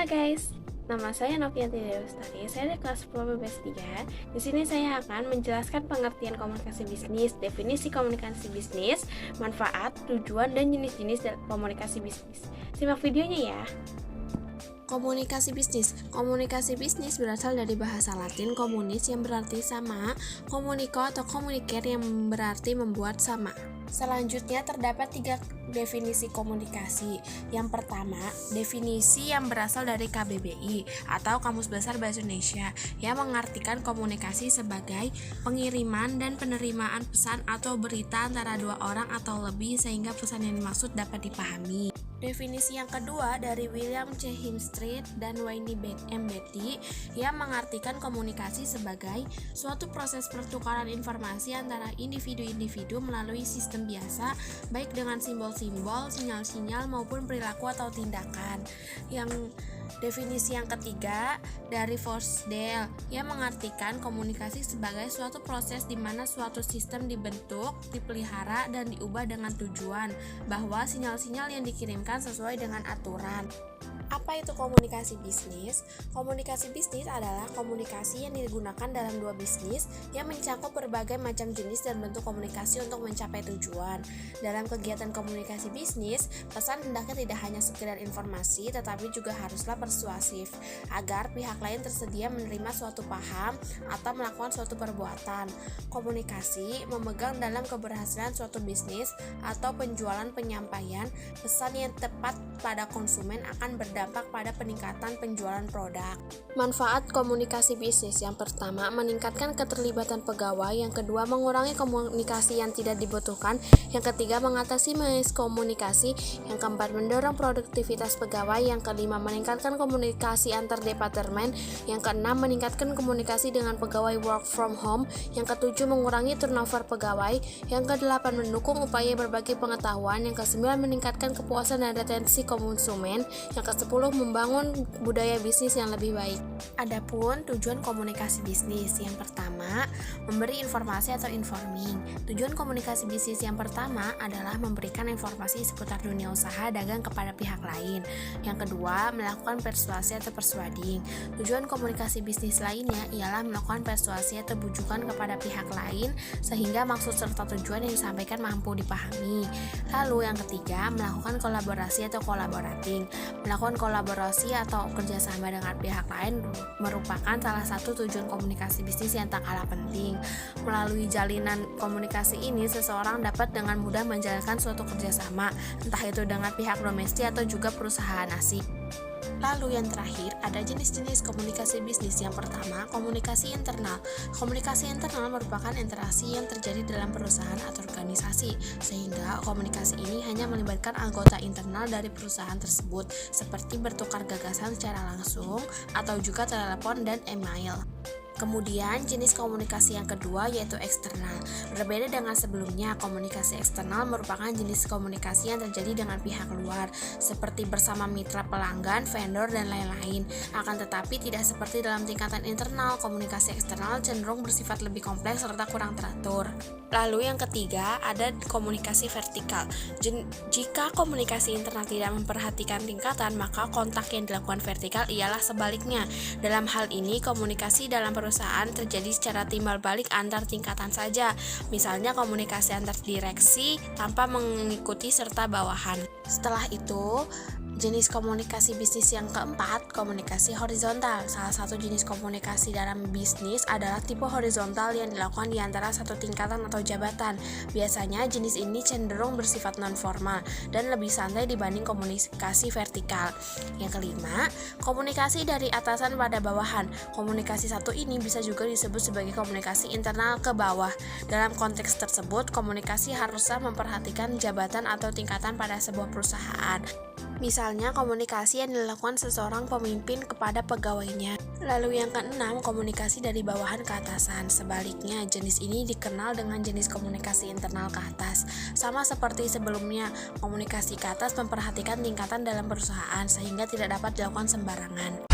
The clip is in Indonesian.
Halo guys, nama saya Novianti Dewastari. Saya dari kelas 10 BPS 3. Di sini saya akan menjelaskan pengertian komunikasi bisnis, definisi komunikasi bisnis, manfaat, tujuan, dan jenis-jenis komunikasi bisnis. Simak videonya ya. Komunikasi bisnis. Komunikasi bisnis berasal dari bahasa Latin communis yang berarti sama, communico atau communicare yang berarti membuat sama. Selanjutnya terdapat 3 definisi komunikasi. Yang pertama, definisi yang berasal dari KBBI atau Kamus Besar Bahasa Indonesia yang mengartikan komunikasi sebagai pengiriman dan penerimaan pesan atau berita antara 2 orang atau lebih sehingga pesan yang dimaksud dapat dipahami. Definisi yang kedua dari William C. Hemstreet dan Wayne M. Beatty yang mengartikan komunikasi sebagai suatu proses pertukaran informasi antara individu-individu melalui sistem biasa, baik dengan simbol-simbol, sinyal-sinyal maupun perilaku atau tindakan. Yang definisi yang ketiga dari Forsdale yang mengartikan komunikasi sebagai suatu proses di mana suatu sistem dibentuk, dipelihara, dan diubah dengan tujuan bahwa sinyal-sinyal yang dikirimkan sesuai dengan aturan. Apa itu komunikasi bisnis? Komunikasi bisnis adalah komunikasi yang digunakan dalam 2 bisnis yang mencakup berbagai macam jenis dan bentuk komunikasi untuk mencapai tujuan. Dalam kegiatan komunikasi bisnis, pesan hendaknya tidak hanya sekedar informasi tetapi juga haruslah persuasif agar pihak lain tersedia menerima suatu paham atau melakukan suatu perbuatan. Komunikasi memegang dalam keberhasilan suatu bisnis atau penjualan penyampaian pesan yang tepat pada konsumen akan berdampak pada peningkatan penjualan produk. Manfaat komunikasi bisnis: yang pertama, meningkatkan keterlibatan pegawai, yang kedua, mengurangi komunikasi yang tidak dibutuhkan, yang ketiga, mengatasi miskomunikasi, yang keempat, mendorong produktivitas pegawai, yang kelima, meningkatkan komunikasi antar departemen, yang keenam, meningkatkan komunikasi dengan pegawai work from home, yang ketujuh, mengurangi turnover pegawai, yang kedelapan, mendukung upaya berbagi pengetahuan, yang kesembilan, meningkatkan kepuasan dan retensi konsumen, yang ke-10 membangun budaya bisnis yang lebih baik. Adapun tujuan komunikasi bisnis: yang pertama, memberi informasi atau informing. Tujuan komunikasi bisnis yang pertama adalah memberikan informasi seputar dunia usaha dagang kepada pihak lain. Yang kedua, melakukan persuasi atau persuading. Tujuan komunikasi bisnis lainnya ialah melakukan persuasi atau bujukan kepada pihak lain sehingga maksud serta tujuan yang disampaikan mampu dipahami. Lalu yang ketiga, melakukan kolaborasi atau collaborating. Melakukan kolaborasi atau kerjasama dengan pihak lain merupakan salah satu tujuan komunikasi bisnis yang tak kalah penting. Melalui jalinan komunikasi ini, seseorang dapat dengan mudah menjalankan suatu kerjasama, entah itu dengan pihak domestik atau juga perusahaan asing. Lalu yang terakhir, ada jenis-jenis komunikasi bisnis. Yang pertama, komunikasi internal. Komunikasi internal merupakan interaksi yang terjadi dalam perusahaan atau organisasi, sehingga komunikasi ini hanya melibatkan anggota internal dari perusahaan tersebut, seperti bertukar gagasan secara langsung atau juga telepon dan email. Kemudian jenis komunikasi yang kedua yaitu eksternal. Berbeda dengan sebelumnya, komunikasi eksternal merupakan jenis komunikasi yang terjadi dengan pihak luar, seperti bersama mitra pelanggan, vendor, dan lain-lain. Akan tetapi tidak seperti dalam tingkatan internal, komunikasi eksternal cenderung bersifat lebih kompleks serta kurang teratur. Lalu yang ketiga, ada komunikasi vertikal. Jika komunikasi internal tidak memperhatikan tingkatan, maka kontak yang dilakukan vertikal ialah sebaliknya. Dalam hal ini, komunikasi dalam perusahaan terjadi secara timbal balik antar tingkatan saja. Misalnya komunikasi antar direksi tanpa mengikuti serta bawahan. Setelah itu, jenis komunikasi bisnis yang keempat, komunikasi horizontal. Salah satu jenis komunikasi dalam bisnis adalah tipe horizontal yang dilakukan di antara satu tingkatan atau jabatan. Biasanya jenis ini cenderung bersifat non-formal dan lebih santai dibanding komunikasi vertikal. Yang kelima, komunikasi dari atasan pada bawahan. Komunikasi satu ini bisa juga disebut sebagai komunikasi internal ke bawah. Dalam konteks tersebut, komunikasi haruslah memperhatikan jabatan atau tingkatan pada sebuah perusahaan. Misalnya komunikasi yang dilakukan seseorang pemimpin kepada pegawainya. Lalu yang keenam, komunikasi dari bawahan ke atasan. Sebaliknya, jenis ini dikenal dengan jenis komunikasi internal ke atas. Sama seperti sebelumnya, komunikasi ke atas memperhatikan tingkatan dalam perusahaan sehingga tidak dapat dilakukan sembarangan.